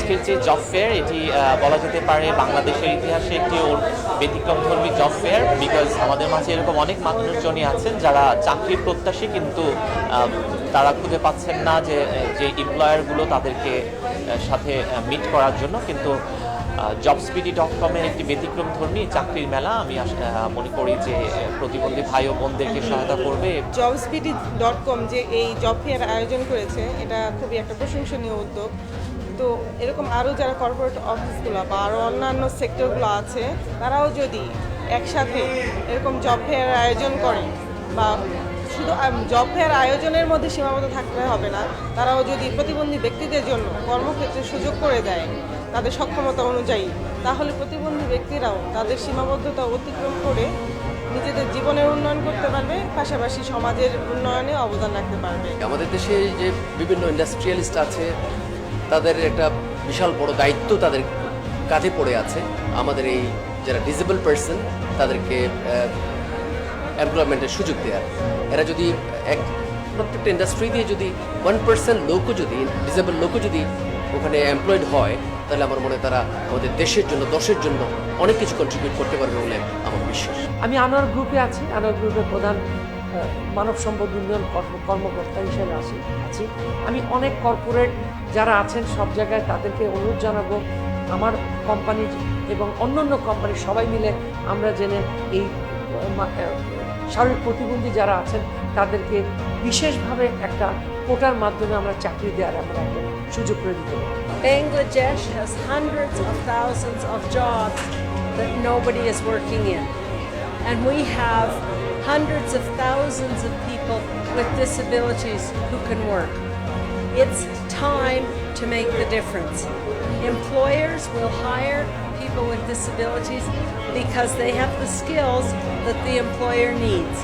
আজকের যে job fair এটি বলা যেতে পারে বাংলাদেশের ইতিহাসে একটি ব্যতিক্রমধর্মী জব ফেয়ার, বিকজ আমাদের মাঝে এরকম অনেক মানুষজনই আছেন যারা চাকরির প্রত্যাশী, কিন্তু তারা খুঁজে পাচ্ছেন না যে এমপ্লয়ারগুলো তাদেরকে সাথে মিট করার জন্য। কিন্তু jobspeedy.com-এর একটি ব্যতিক্রমধর্মী চাকরির মেলা আমি মনে করি যে প্রতিবন্ধী ভাই ও বোনদেরকে সহায়তা করবে। jobspeedy.com যে এই জব ফেয়ার আয়োজন করেছে এটা খুবই একটা প্রশংসনীয় উদ্যোগ। তো এরকম আরও যারা কর্পোরেট অফিসগুলো বা আরও অন্যান্য সেক্টরগুলো আছে তারাও যদি একসাথে এরকম জব ফেয়ার আয়োজন করে, বা শুধু জব ফেয়ার আয়োজনের মধ্যে সীমাবদ্ধ থাকতে হবে না, তারাও যদি প্রতিবন্ধী ব্যক্তিদের জন্য কর্মক্ষেত্রে সুযোগ করে দেয় তাদের সক্ষমতা অনুযায়ী, তাহলে প্রতিবন্ধী ব্যক্তিরাও তাদের সীমাবদ্ধতা অতিক্রম করে নিজেদের জীবনের উন্নয়ন করতে পারবে, পাশাপাশি সমাজের উন্নয়নে অবদান রাখতে পারবে। আমাদের দেশে যে বিভিন্ন ইন্ডাস্ট্রিয়ালিস্ট আছে তাদের একটা বিশাল বড় দায়িত্ব তাদের কাঁধে পড়ে আছে। আমাদের এই যারা ডিসেবল পার্সন তাদেরকে এমপ্লয়মেন্টের সুযোগ দেওয়ার। এরা যদি প্রত্যেকটা ইন্ডাস্ট্রি দিয়ে যদি 1% লোকও যদি ডিসেবল লোকও যদি ওখানে এমপ্লয়েড হয়, তাহলে আমার মনে হয় তারা আমাদের দেশের জন্য দশের জন্য অনেক কিছু কন্ট্রিবিউট করতে পারবে বলে আমার বিশ্বাস। আমি আনোয়ার গ্রুপে আছি, আনোয়ার গ্রুপের প্রধান মানব সম্পদ উন্নয়ন কর্মকর্তা হিসেবে আছি। আমি অনেক কর্পোরেট যারা আছেন সব জায়গায় তাদেরকে অনুরোধ জানাবো, আমার কোম্পানি এবং অন্যান্য কোম্পানি সবাই মিলে আমরা জেনে এই শারীরিক প্রতিবন্ধী যারা আছেন তাদেরকে বিশেষভাবে একটা কোটার মাধ্যমে আমরা চাকরি দেওয়ার আমরা একটা সুযোগ করে দিতে পারি। Bangladesh has hundreds of thousands of jobs that nobody is working in. And we have hundreds of thousands of people with disabilities who can work. It's time to make the difference. Employers will hire people with disabilities because they have the skills that the employer needs.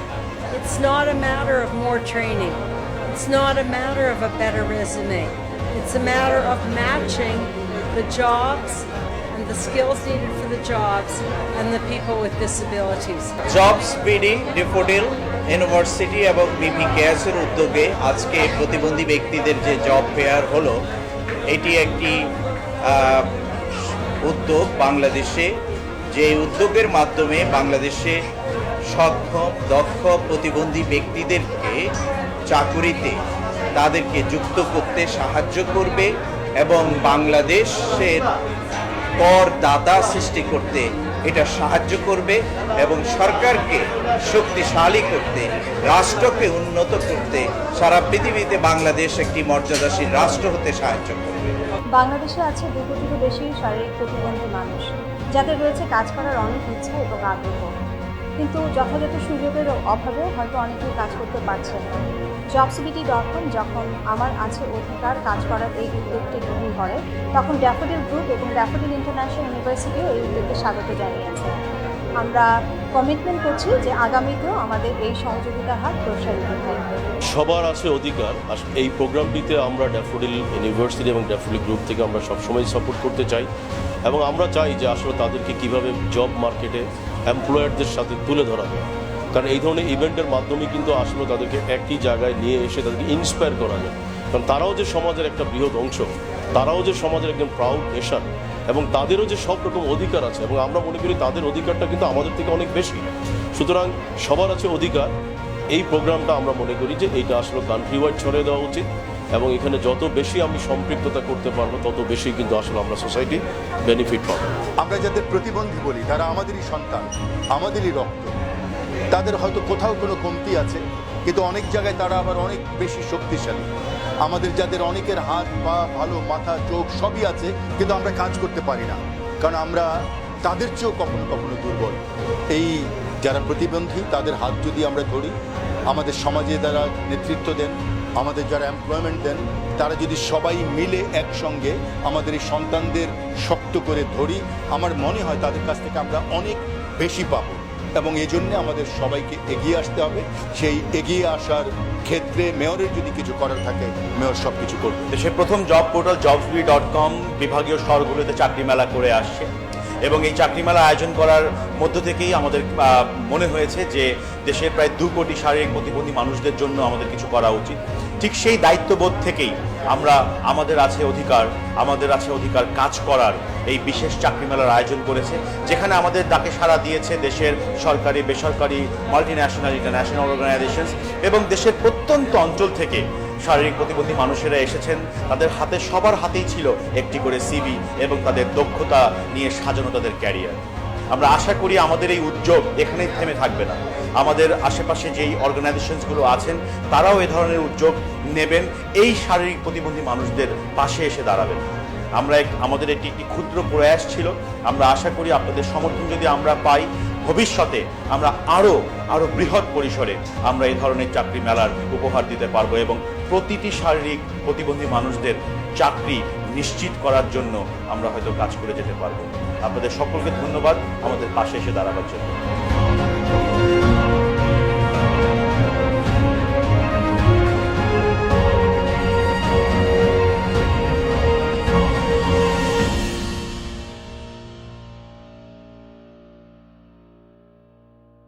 It's not a matter of more training. It's not a matter of a better resume. It's a matter of matching the jobs and the skills needed for the jobs and the people with disabilities. জবসপিডি, Daffodil university এবং বিপি কেয়াসের উদ্যোগে আজকে প্রতিবন্ধী ব্যক্তিদের যে job fair হলো, এটি একটি উদ্যোগ বাংলাদেশে, যে উদ্যোগের মাধ্যমে বাংলাদেশে সক্ষম দক্ষ প্রতিবন্ধী ব্যক্তিদেরকে চাকুরিতে তাদেরকে যুক্ত করতে সাহায্য করবে এবং বাংলাদেশের করদাতা সৃষ্টি করতে এটা সাহায্য করবে এবং সরকারকে শক্তিশালী করতে, রাষ্ট্রকে উন্নত করতে, সারা পৃথিবীতে বাংলাদেশ একটি মর্যাদাশীল রাষ্ট্র হতে সাহায্য করবে। বাংলাদেশে আছে 2 কোটিরও বেশি শারীরিক প্রতিবন্ধী মানুষ যাদের রয়েছে কাজ করার অনেক ইচ্ছা এবং আগ্রহ, কিন্তু যথাযথ সুযোগের অভাবে হয়তো অনেকেই কাজ করতে পারছেন না। jobspeedy.com যখন আমার আছে অধিকার কাজ করার এই উদ্যোগটি গ্রহণ করে, তখন ড্যাফোডিল গ্রুপ এবং ড্যাফোডিল ইন্টারন্যাশনাল ইউনিভার্সিটিও এই উদ্যোগকে স্বাগত জানিয়েছে। আমরা কমিটমেন্ট করছি যে আগামীতেও আমাদের এই সহযোগিতার হাত প্রসারিত থাকবে। সবার আছে অধিকার। এই প্রোগ্রামটিতে আমরা ড্যাফোডিল ইউনিভার্সিটি এবং ড্যাফোডিল গ্রুপ থেকে আমরা সবসময় সাপোর্ট করতে চাই এবং আমরা চাই যে আসলে তাদেরকে কিভাবে জব মার্কেটে এমপ্লয়ারদের সাথে তুলে ধরা যায়। কারণ এই ধরনের ইভেন্টের মাধ্যমে কিন্তু আসলে তাদেরকে একই জায়গায় নিয়ে এসে তাদেরকে ইন্সপায়ার করা যায়। কারণ তারাও যে সমাজের একটা বৃহৎ অংশ, তারাও যে সমাজের একজন প্রাউড নেশন এবং তাদেরও যে সব রকম অধিকার আছে এবং আমরা মনে করি তাদের অধিকারটা কিন্তু আমাদের থেকে অনেক বেশি। সুতরাং সবার আছে অধিকার। এই প্রোগ্রামটা আমরা মনে করি যে এইটা আসলে কান্ট্রি ওয়াইড ছড়িয়ে দেওয়া উচিত এবং এখানে যত বেশি আমি সম্পৃক্ততা করতে পারবো তত বেশি কিন্তু আসলে আমরা সোসাইটি বেনিফিট পাবো। আমরা যাদের প্রতিবন্ধী বলি তারা আমাদেরই সন্তান, আমাদেরই রক্ত। তাদের হয়তো কোথাও কোনো কমতি আছে, কিন্তু অনেক জায়গায় তারা আবার অনেক বেশি শক্তিশালী। আমাদের যাদের অনেকের হাত পা ভালো, মাথা চোখ সবই আছে, কিন্তু আমরা কাজ করতে পারি না, কারণ আমরা তাদের চেয়েও কখনো কখনো দুর্বল। এই যারা প্রতিবন্ধী তাদের হাত যদি আমরা ধরি, আমাদের সমাজে যারা নেতৃত্ব দেন, আমাদের যারা এমপ্লয়মেন্ট দেন, তারা যদি সবাই মিলে একসঙ্গে আমাদের এই সন্তানদের শক্ত করে ধরি, আমার মনে হয় তাদের কাছ থেকে আমরা অনেক বেশি পাবো এবং এই জন্যে আমাদের সবাইকে এগিয়ে আসতে হবে। সেই এগিয়ে আসার ক্ষেত্রে মেয়রের যদি কিছু করার থাকে, মেয়র সব কিছু করবে। দেশের প্রথম জব পোর্টাল jobspeedy.com বিভাগীয় শহরগুলোতে চাকরি মেলা করে আসছে এবং এই চাকরি মেলা আয়োজন করার মধ্য থেকেই আমাদের মনে হয়েছে যে দেশের প্রায় 2 কোটি শারীরিক প্রতিবন্ধী মানুষদের জন্য আমাদের কিছু করা উচিত। ঠিক সেই দায়িত্ববোধ থেকেই আমরা আমাদের আছে অধিকার কাজ করার এই বিশেষ চাকরি মেলার আয়োজন করেছে, যেখানে আমাদের ডাকে সাড়া দিয়েছে দেশের সরকারি, বেসরকারি, মাল্টিন্যাশনাল, ইন্টারন্যাশনাল অর্গানাইজেশনস এবং দেশের প্রত্যন্ত অঞ্চল থেকে শারীরিক প্রতিবন্ধী মানুষেরা এসেছেন। তাদের হাতে সবার হাতেই ছিল একটি করে সিভি এবং তাদের দক্ষতা নিয়ে সাজানো তাদের ক্যারিয়ার। আমরা আশা করি আমাদের এই উদ্যোগ এখানেই থেমে থাকবে না। আমাদের আশেপাশে যেই অর্গানাইজেশনসগুলো আছেন তারাও এ ধরনের উদ্যোগ নেবেন, এই শারীরিক প্রতিবন্ধী মানুষদের পাশে এসে দাঁড়াবেন। আমাদের একটি ক্ষুদ্র প্রয়াস ছিল। আমরা আশা করি আপনাদের সমর্থন যদি আমরা পাই, ভবিষ্যতে আমরা আরো বৃহৎ পরিসরে আমরা এই ধরনের চাকরি মেলার উপহার দিতে পারবো এবং প্রতিটি শারীরিক প্রতিবন্ধী মানুষদের চাকরি নিশ্চিত করার জন্য আমরা হয়তো কাজ করে যেতে পারবো। আপনাদের সকলকে ধন্যবাদ আমাদের পাশে এসে দাঁড়াবার জন্য।